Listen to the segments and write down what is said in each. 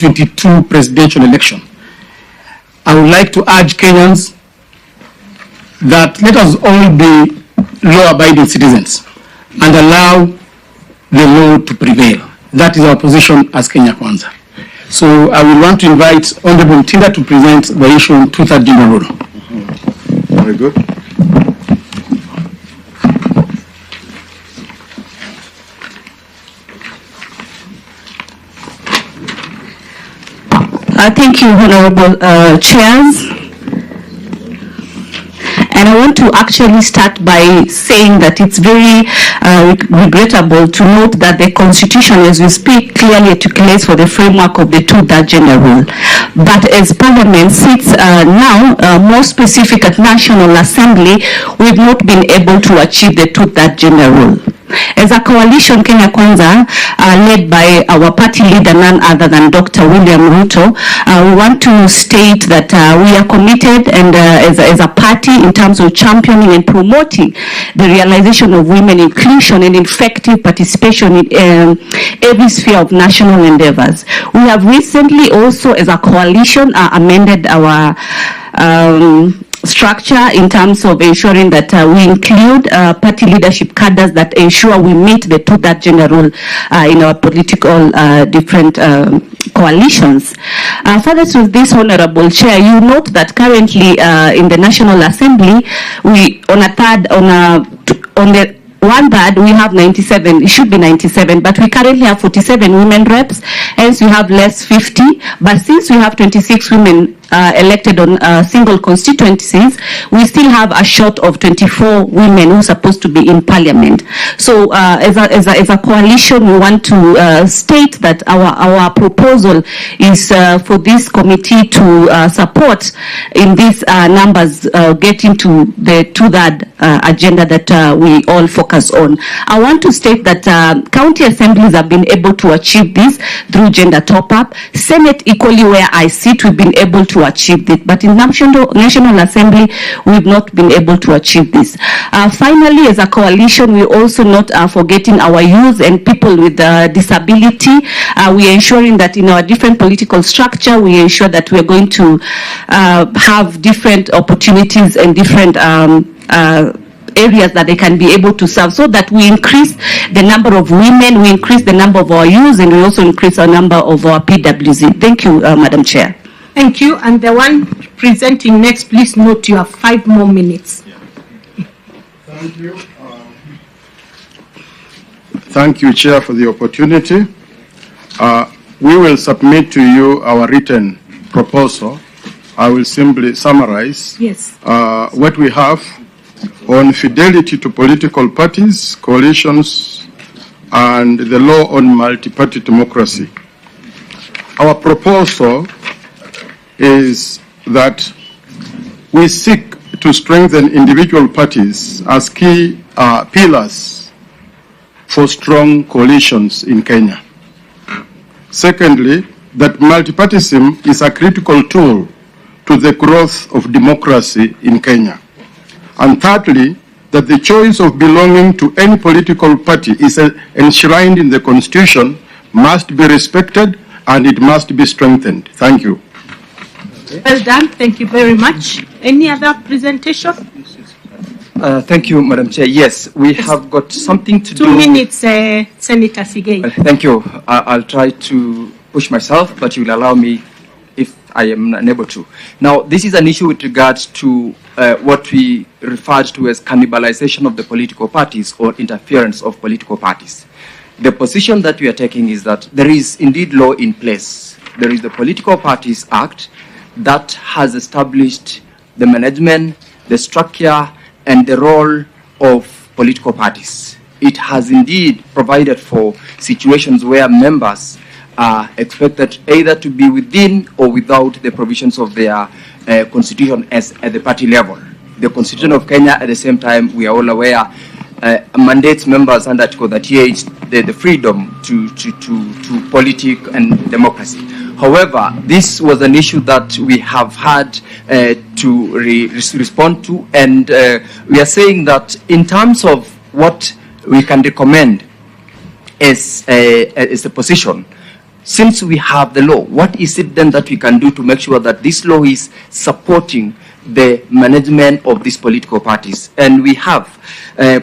2022 presidential election. I would like to urge Kenyans that let us all be law-abiding citizens and allow the law to prevail. That is our position as Kenya Kwanza. So I will want to invite Honorable Tinda to present the issue on two-thirds gender rule. Very good. Thank you, Honorable Chairs. And I want to actually start by saying that it's very regrettable to note that the Constitution, as we speak, clearly articulates for the framework of the two-thirds gender rule. But as Parliament sits now, more specific at National Assembly, we've not been able to achieve the two-thirds gender rule. As a coalition, Kenya Kwanza, led by our party leader, none other than Dr. William RUTO, we want to state that we are committed and as a party in terms of championing and promoting the realization of women inclusion and effective participation in every sphere of national endeavors. We have recently also, as a coalition, amended our structure in terms of ensuring that we include party leadership cadres that ensure we meet the two-thirds gender rule in our political different coalitions. Further to this, Honorable Chair, you note that currently in the National Assembly, we on the one-third, we have 97, it should be 97, but we currently have 47 women reps, hence we have less 50, but since we have 26 women elected on single constituencies, we still have a short of 24 women who are supposed to be in Parliament. So as a coalition, we want to state that our proposal is for this committee to support in these numbers getting to the two-thirds agenda that we all focus on. I want to state that county assemblies have been able to achieve this through gender top-up. Senate, equally where I sit, we've been able to achieve it, but in National Assembly, we've not been able to achieve this. Finally, as a coalition, we also not forgetting our youth and people with disability. We are ensuring that in our different political structure, we ensure that we are going to have different opportunities and different areas that they can be able to serve, so that we increase the number of women, we increase the number of our youth, and we also increase our number of our PWC. Thank you, Madam Chair. Thank you. And the one presenting next, please note you have 5 more minutes. Thank you. Thank you, Chair, for the opportunity. We will submit to you our written proposal. I will simply summarize what we have on fidelity to political parties, coalitions, and the law on multi-party democracy. Our proposal is that we seek to strengthen individual parties as key pillars for strong coalitions in Kenya. Secondly, that multipartyism is a critical tool to the growth of democracy in Kenya. And thirdly, that the choice of belonging to any political party is enshrined in the Constitution, must be respected, and it must be strengthened. Thank you. Well done. Thank you very much. Any other presentation? Thank you, Madam Chair. Yes, we have got something to do. 2 minutes, Senator Sigei. Thank you. I'll try to push myself, but you will allow me if I am unable to. Now, this is an issue with regards to what we referred to as cannibalization of the political parties or interference of political parties. The position that we are taking is that there is indeed law in place. There is the Political Parties Act that has established the management, the structure, and the role of political parties. It has indeed provided for situations where members are expected either to be within or without the provisions of their constitution as at the party level. The Constitution of Kenya, at the same time, we are all aware, mandates members under Article 38 the freedom to politics and democracy. However, this was an issue that we have had to respond to, and we are saying that in terms of what we can recommend as a position, since we have the law, what is it then that we can do to make sure that this law is supporting the management of these political parties? And we have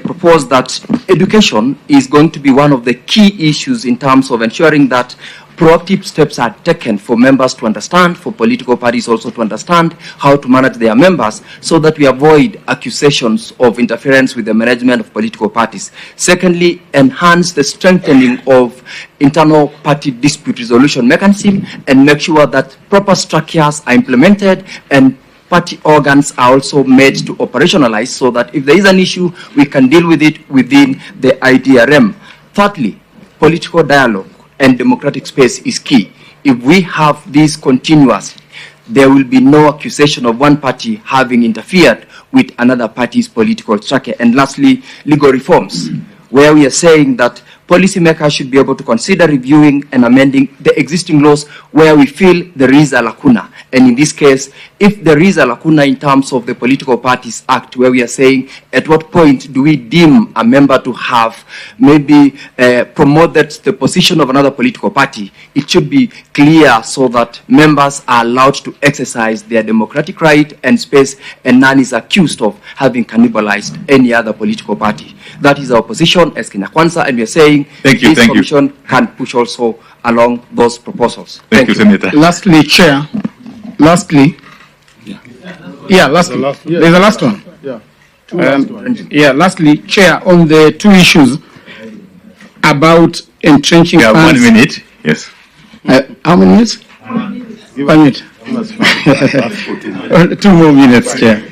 proposed that education is going to be one of the key issues in terms of ensuring that proactive steps are taken for members to understand, for political parties also to understand how to manage their members, so that we avoid accusations of interference with the management of political parties. Secondly, enhance the strengthening of internal party dispute resolution mechanism and make sure that proper structures are implemented and party organs are also made to operationalize, so that if there is an issue, we can deal with it within the IDRM. Thirdly, political dialogue and democratic space is key. If we have this continuous, there will be no accusation of one party having interfered with another party's political structure. And lastly, legal reforms, where we are saying that policymakers should be able to consider reviewing and amending the existing laws where we feel there is a lacuna. And in this case, if there is a lacuna in terms of the Political Parties Act, where we are saying at what point do we deem a member to have maybe promoted the position of another political party, it should be clear so that members are allowed to exercise their democratic right and space, and none is accused of having cannibalized any other political party. That is our position as Kenya Kwanza, and we are saying this commission can push also along those proposals. Thank you, Senator. Lastly, Chair. Lastly, there's a last one. Lastly, Chair, on the two issues about entrenching funds. 1 minute, yes. How many minutes? 1 minute. 2 more minutes, Chair.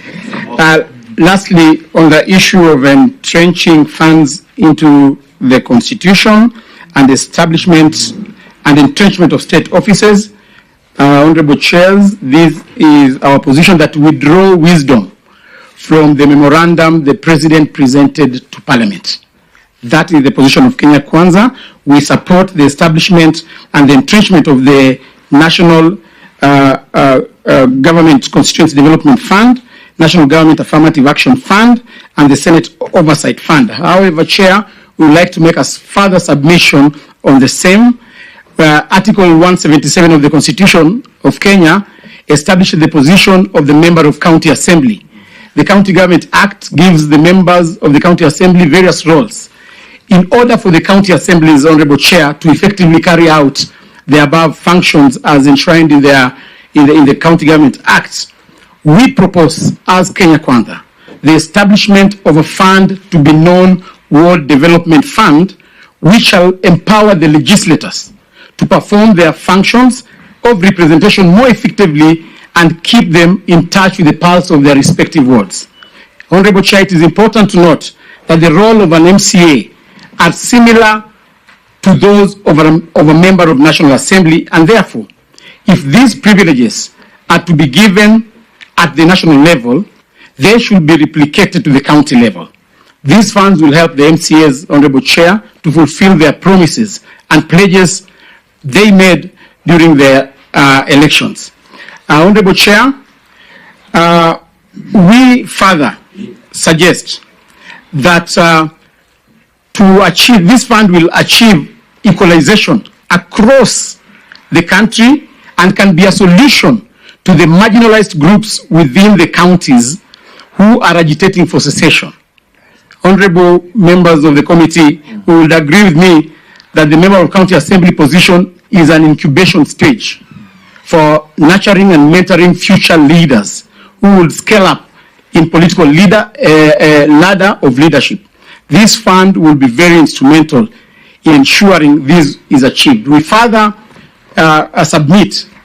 Lastly, on the issue of entrenching funds into the Constitution and establishment and entrenchment of state offices, Honorable Chairs, this is our position that we draw wisdom from the memorandum the President presented to Parliament. That is the position of Kenya Kwanza. We support the establishment and the entrenchment of the National Government Constituency Development Fund, National Government Affirmative Action Fund, and the Senate Oversight Fund. However, Chair, we would like to make a further submission on the same. Article 177 of the Constitution of Kenya establishes the position of the member of County Assembly. The County Government Act gives the members of the County Assembly various roles. In order for the County Assembly's Honorable Chair to effectively carry out the above functions as enshrined in the County Government Act, we propose as Kenya Kwanza the establishment of a fund to be known World Development Fund, which shall empower the legislators to perform their functions of representation more effectively and keep them in touch with the pulse of their respective wards. Honorable Chair, it is important to note that the role of an MCA are similar to those of a member of National Assembly, and therefore, if these privileges are to be given at the national level, they should be replicated to the county level. These funds will help the MCAs, Honorable Chair, to fulfill their promises and pledges they made during their elections. Honorable Chair, we further suggest that to achieve, this fund will achieve equalization across the country and can be a solution to the marginalized groups within the counties who are agitating for secession. Honorable members of the committee who would agree with me that the member of county assembly position is an incubation stage for nurturing and mentoring future leaders who will scale up in political ladder of leadership. This fund will be very instrumental in ensuring this is achieved. We further submit